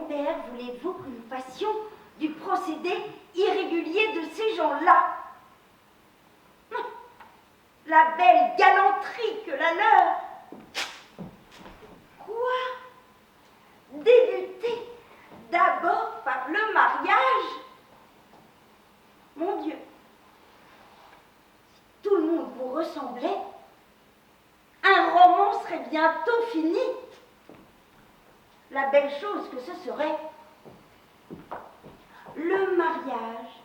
père, voulez-vous que nous fassions du procédé irrégulier de ces gens-là? La belle galanterie que la leur. Quoi? Débuter d'abord par le mariage? Mon Dieu, si tout le monde vous ressemblait, un roman serait bientôt fini. La belle chose que ce serait. Le mariage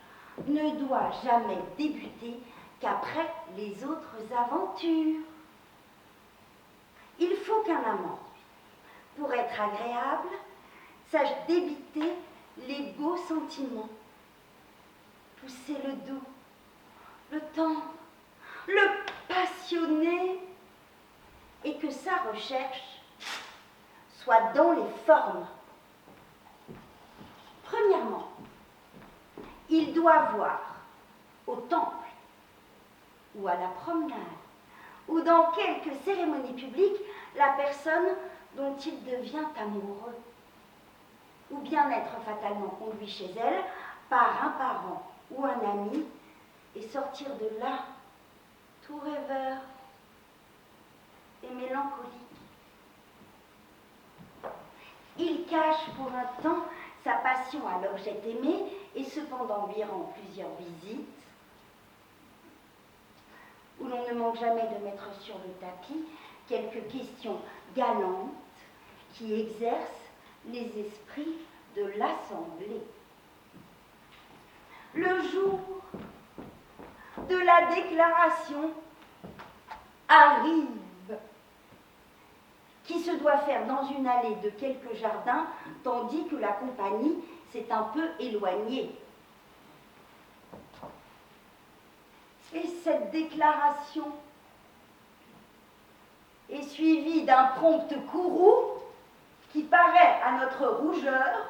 ne doit jamais débuter qu'après les autres aventures. Il faut qu'un amant, pour être agréable, sache débiter les beaux sentiments, pousser le doux, le tendre, le passionné, et que sa recherche soit dans les formes. Premièrement, il doit voir au temple, ou à la promenade, ou dans quelque cérémonie publique, la personne dont il devient amoureux, ou bien être fatalement conduit chez elle par un parent ou un ami, et sortir de là tout rêveur et mélancolique. Il cache pour un temps sa passion à l'objet aimé, et cependant lui rend plusieurs visites, où l'on ne manque jamais de mettre sur le tapis quelques questions galantes qui exercent les esprits de l'assemblée. Le jour de la déclaration arrive, qui se doit faire dans une allée de quelques jardins, tandis que la compagnie s'est un peu éloignée. Et cette déclaration est suivie d'un prompt courroux qui paraît à notre rougeur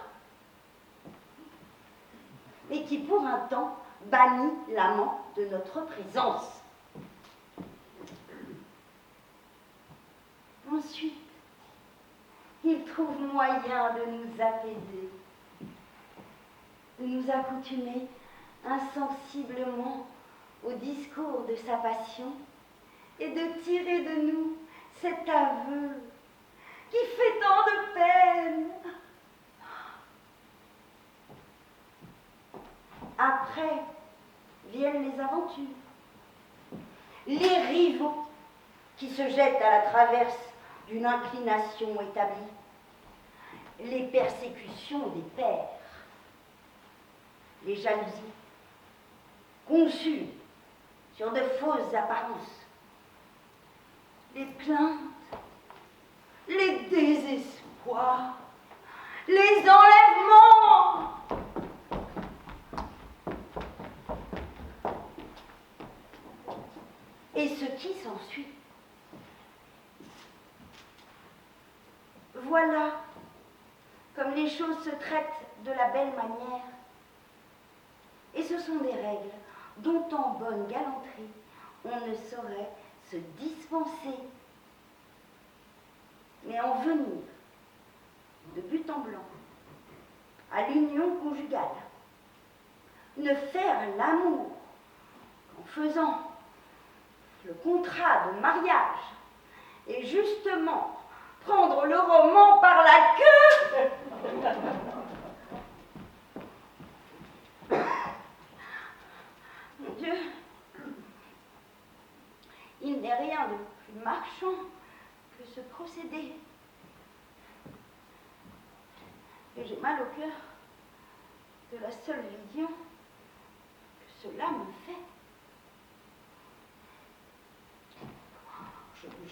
et qui pour un temps bannit l'amant de notre présence. Ensuite, il trouve moyen de nous apaiser, de nous accoutumer insensiblement au discours de sa passion et de tirer de nous cet aveu qui fait tant de peine. Après viennent les aventures, les rivaux qui se jettent à la traverse d'une inclination établie, les persécutions des pères, les jalousies conçues sur de fausses apparences, les plaintes, les désespoirs, les enlèvements. Et ce qui s'ensuit. Voilà comme les choses se traitent de la belle manière. Et ce sont des règles dont en bonne galanterie on ne saurait se dispenser. Mais en venir de but en blanc à l'union conjugale, ne faire l'amour qu'en faisant le contrat de mariage et justement prendre le roman par la queue. Mon Dieu, il n'est rien de plus marchand que ce procédé. Et j'ai mal au cœur de la seule vision que cela me fait.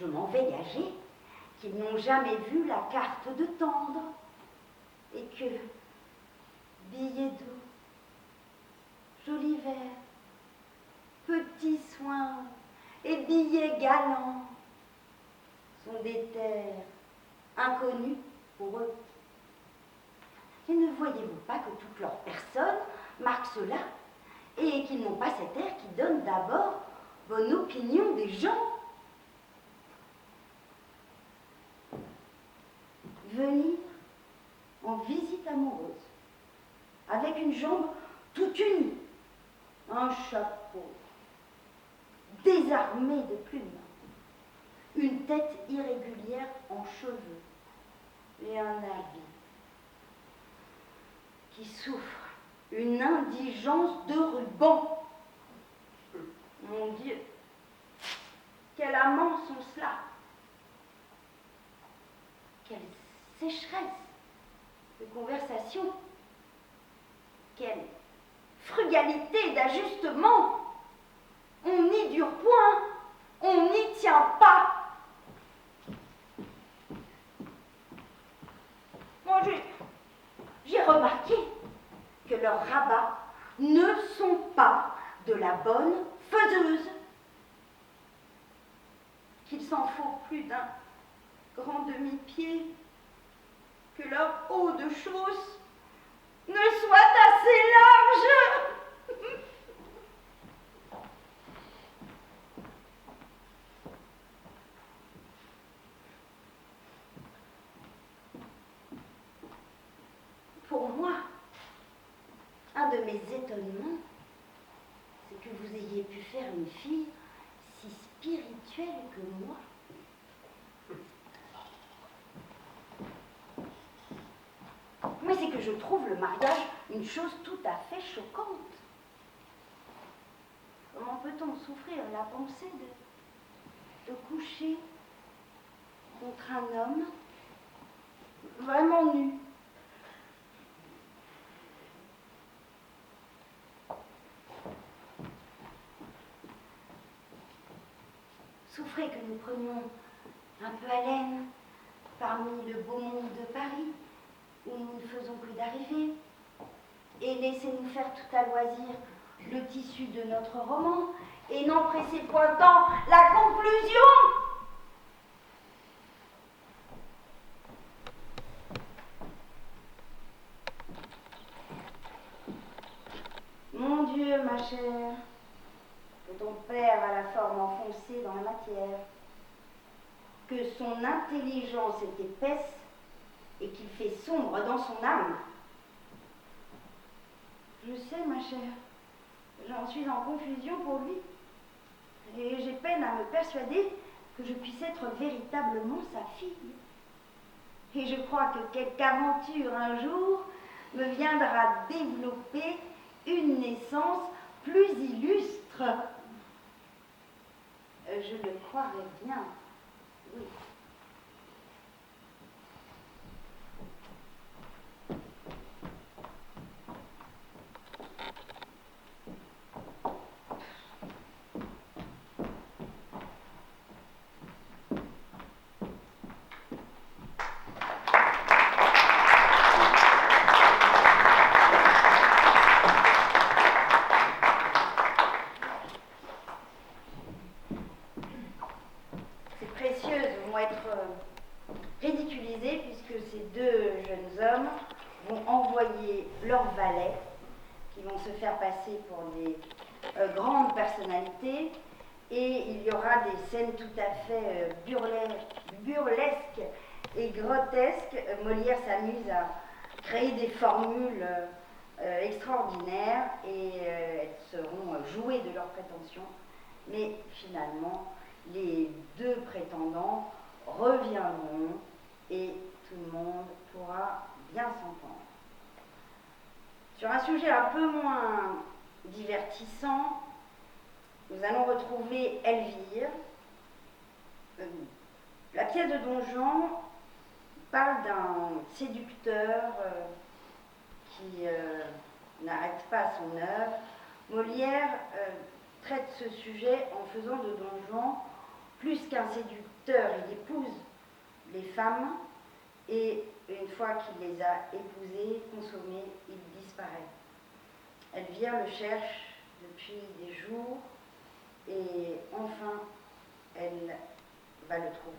Je m'en vais gager qu'ils n'ont jamais vu la carte de tendre, et que billets doux, joli verre, petits soins et billets galants sont des terres inconnues pour eux. Et ne voyez-vous pas que toute leur personne marque cela, et qu'ils n'ont pas cet air qui donne d'abord bonne opinion des gens? Venir en visite amoureuse, avec une jambe toute unie, un chapeau, désarmé de plumes, une tête irrégulière en cheveux et un habit qui souffre une indigence de ruban. Mon Dieu, quels amants sont cela! Quelle sécheresse de conversation! Quelle frugalité d'ajustement! On n'y dure point, on n'y tient pas. Moi, j'ai remarqué que leurs rabats ne sont pas de la bonne faiseuse, qu'il s'en faut plus d'un grand demi-pied, que leur haut de chausse ne soit assez large. Pour moi, un de mes étonnements, c'est que vous ayez pu faire une fille si spirituelle que moi. Mais c'est que je trouve le mariage une chose tout à fait choquante. Comment peut-on souffrir la pensée de coucher contre un homme vraiment nu? Souffrez que nous prenions un peu haleine parmi le beau monde de Paris, où nous ne faisons que d'arriver, et laissez-nous faire tout à loisir le tissu de notre roman, et n'en pressez point tant la conclusion. Mon Dieu, ma chère, que ton père a la forme enfoncée dans la matière, que son intelligence est épaisse et qu'il fait sombre dans son âme. Je sais, ma chère, j'en suis en confusion pour lui, et j'ai peine à me persuader que je puisse être véritablement sa fille. Et je crois que quelque aventure un jour me viendra développer une naissance plus illustre. Je le croirais bien, oui. Ridiculisés puisque ces deux jeunes hommes vont envoyer leurs valets qui vont se faire passer pour des grandes personnalités, et il y aura des scènes tout à fait burlesques et grotesques. Molière s'amuse à créer des formules extraordinaires, et elles seront jouées de leurs prétentions, mais finalement les deux prétendants reviendront et tout le monde pourra bien s'entendre. Sur un sujet un peu moins divertissant, nous allons retrouver Elvire. La pièce de Don Juan parle d'un séducteur qui n'arrête pas son œuvre. Molière traite ce sujet en faisant de Don Juan plus qu'un séducteur. Il épouse les femmes, et une fois qu'il les a épousées, consommées, il disparaît. Elvire le cherche depuis des jours, et enfin elle va le trouver.